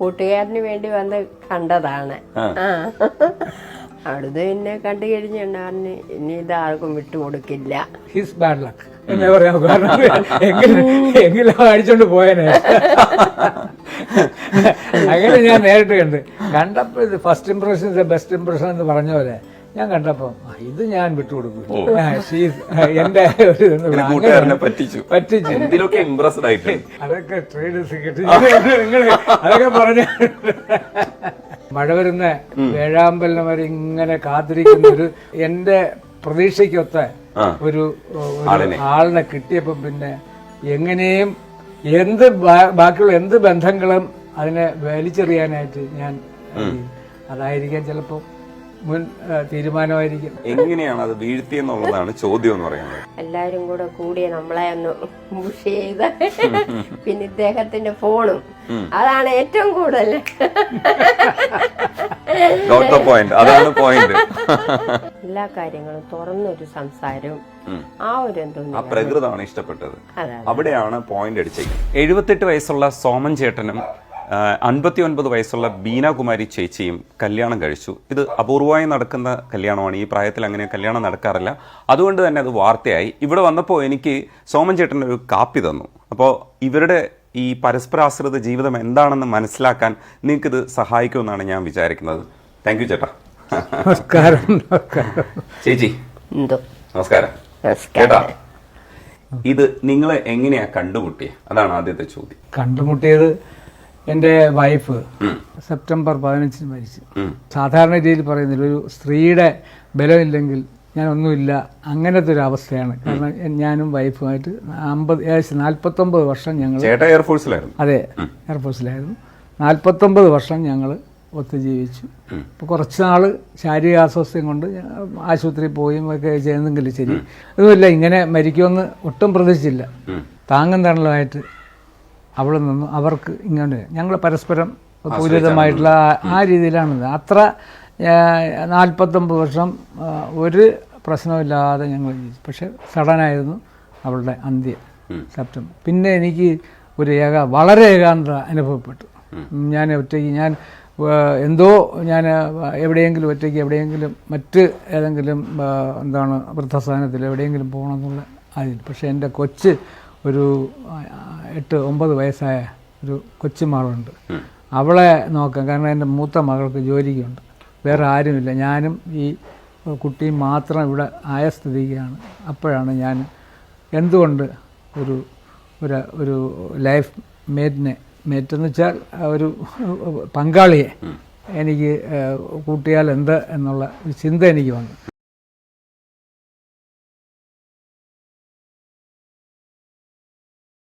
കൂട്ടുകാരന് വേണ്ടി വന്ന് കണ്ടതാണ്. അവിടുന്ന് പിന്നെ കണ്ടു കഴിഞ്ഞാണ് ഇനി ഇത് ആർക്കും വിട്ടുകൊടുക്കില്ല. ഹിസ് ബാഡ് ലക്ക് എന്നേ പറയാം. കാരണം എങ്കിലും അടിച്ചോണ്ട് പോയനെ. അങ്ങനെ ഞാൻ നേരിട്ട് കണ്ടപ്പോ ഇത് ഫസ്റ്റ് ഇംപ്രഷൻ ബെസ്റ്റ് ഇംപ്രഷൻ എന്ന് പറഞ്ഞ പോലെ ഞാൻ കണ്ടപ്പോ ഇത് ഞാൻ വിട്ടുകൊടുക്കും. എന്റെ പറ്റിച്ചു. അതൊക്കെ ട്രേഡ് സീക്രട്ട് നിങ്ങൾ അതൊക്കെ പറഞ്ഞ മഴ വരുന്ന വേഴാമ്പലിനെ വരെ ഇങ്ങനെ കാത്തിരിക്കുന്ന ഒരു എന്റെ പ്രതീക്ഷയ്ക്കൊത്ത ഒരു ആളിനെ കിട്ടിയപ്പോ പിന്നെ എങ്ങനെയും ബാക്കിയുള്ള എന്ത് ബന്ധങ്ങളും അതിനെ വലിച്ചെറിയാനായിട്ട് ഞാൻ അതായിരിക്കാം ചിലപ്പോ മുൻ തീരുമാനമായിരിക്കും. എങ്ങനെയാണ് അത് വീഴ്ത്തിയെന്നുള്ളതാണ് ചോദ്യം എന്ന് പറയുന്നത്. എല്ലാരും കൂടി നമ്മളെ ഒന്ന് പുഷ് ചെയ്ത പിന്നെ ഇദ്ദേഹത്തിന്റെ ഫോണും അതാണ് ഏറ്റവും കൂടുതൽ. അതാണ് പോയിന്റ്. എല്ലാ കാര്യങ്ങളും തുറന്നൊരു സംസാരവും ആ ഒരു ആ പ്രകൃതമാണ് ഇഷ്ടപ്പെട്ടത്. അവിടെയാണ് പോയിന്റ് അടിച്ചത്. 78 വയസ്സുള്ള സോമൻ ചേട്ടനും 59 വയസ്സുള്ള ബീനാകുമാരി ചേച്ചിയും കല്യാണം കഴിച്ചു. ഇത് അപൂർവമായി നടക്കുന്ന കല്യാണമാണ്. ഈ പ്രായത്തിൽ അങ്ങനെ കല്യാണം നടക്കാറില്ല. അതുകൊണ്ട് തന്നെ അത് വാർത്തയായി. ഇവിടെ വന്നപ്പോൾ എനിക്ക് സോമൻ ചേട്ടൻ ഒരു കാപ്പി തന്നു. അപ്പോൾ ഇവരുടെ ഈ പരസ്പരാശ്രിത ജീവിതം എന്താണെന്ന് മനസ്സിലാക്കാൻ നിങ്ങൾക്കിത് സഹായിക്കുമെന്നാണ് ഞാൻ വിചാരിക്കുന്നത്. താങ്ക് യു ചേട്ടാ. നമസ്കാരം. ചേച്ചി നമസ്കാരം. ചേട്ടാ, ഇത് നിങ്ങളെ എങ്ങനെയാ കണ്ടുമുട്ടിയത്? അതാണ് ആദ്യത്തെ ചോദ്യം. കണ്ടുമുട്ടിയത് എൻ്റെ വൈഫ് സെപ്റ്റംബർ 15 മരിച്ചു. സാധാരണ രീതിയിൽ പറയുന്നില്ല, ഒരു സ്ത്രീയുടെ ബലമില്ലെങ്കിൽ ഞാൻ ഒന്നുമില്ല, അങ്ങനത്തെ ഒരു അവസ്ഥയാണ്. കാരണം ഞാനും വൈഫുമായിട്ട് 49 വർഷം ഞങ്ങൾ എയർഫോഴ്സിലായിരുന്നു. അതെ, എയർഫോഴ്സിലായിരുന്നു. 49 വർഷം ഞങ്ങൾ ഒത്തുജീവിച്ചു. ഇപ്പോൾ കുറച്ച് നാൾ ശാരീരിക അസ്വസ്ഥയും കൊണ്ട് ആശുപത്രിയിൽ പോയും ഒക്കെ ചെയ്യുന്നെങ്കിലും ശരി, അതുമല്ല ഇങ്ങനെ മരിക്കുമെന്ന് ഒട്ടും പ്രതീക്ഷിച്ചില്ല. താങ്ങും തണലുമായിട്ട് അവിടെ നിന്നും അവർക്ക് ഇങ്ങനെ ഞങ്ങൾ പരസ്പരം പൂരിതമായിട്ടുള്ള ആ രീതിയിലാണിത്. അത്ര 49 വർഷം ഒരു പ്രശ്നമില്ലാതെ ഞങ്ങൾ ജീവിച്ചു. പക്ഷെ സഡനായിരുന്നു അവളുടെ അന്ത്യം സെപ്റ്റംബർ. പിന്നെ എനിക്ക് ഒരു വളരെ ഏകാന്തത അനുഭവപ്പെട്ടു. ഞാൻ ഒറ്റയ്ക്ക് ഞാൻ എവിടെയെങ്കിലും ഒറ്റയ്ക്ക് എവിടെയെങ്കിലും മറ്റ് ഏതെങ്കിലും വൃദ്ധസ്ഥാനത്തിൽ എവിടെയെങ്കിലും പോകണമെന്നുള്ള അതിൽ. പക്ഷെ എൻ്റെ കൊച്ച് ഒരു 8-9 വയസ്സായ ഒരു കൊച്ചുമകളുണ്ട്. അവളെ നോക്കാം. കാരണം എൻ്റെ മൂത്ത മകൾക്ക് ജോലിക്കുണ്ട്, വേറെ ആരുമില്ല. ഞാനും ഈ കുട്ടിയും മാത്രം ഇവിടെ ആയ സ്ഥിതിക്കാണ്. അപ്പോഴാണ് ഞാൻ എന്തുകൊണ്ട് ഒരു ലൈഫ് മേറ്റെന്ന് വെച്ചാൽ ഒരു പങ്കാളിയെ എനിക്ക് കൂട്ടിയാൽ എന്ത് എന്നുള്ള ഒരു ചിന്ത എനിക്ക് വന്നു.